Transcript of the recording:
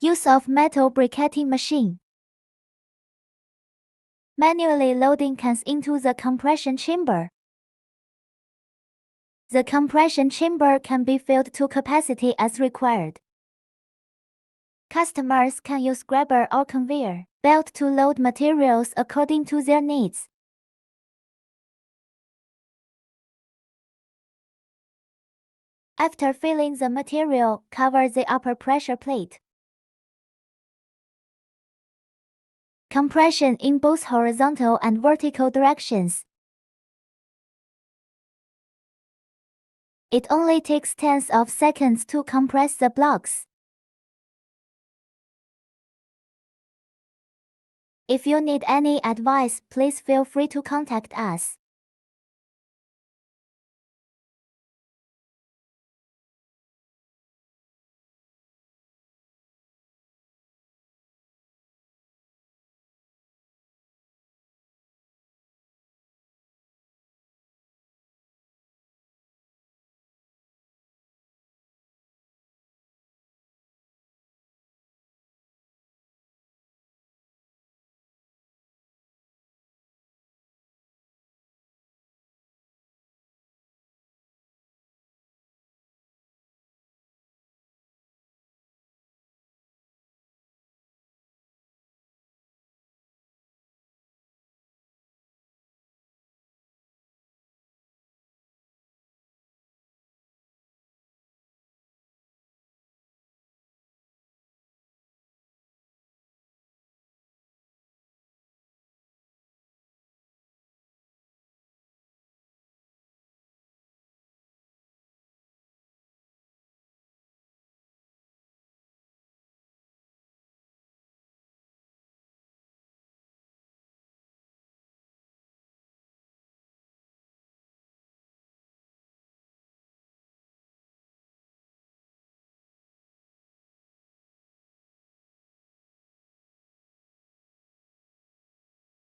Use of metal briquetting machine. Manually loading cans into the compression chamber. The compression chamber can be filled to capacity as required. Customers can use grabber or conveyor belt to load materials according to their needs. After filling the material, cover the upper pressure plate. Compression in both horizontal and vertical directions. It only takes tenths of seconds to compress the blocks. If you need any advice, please feel free to contact us.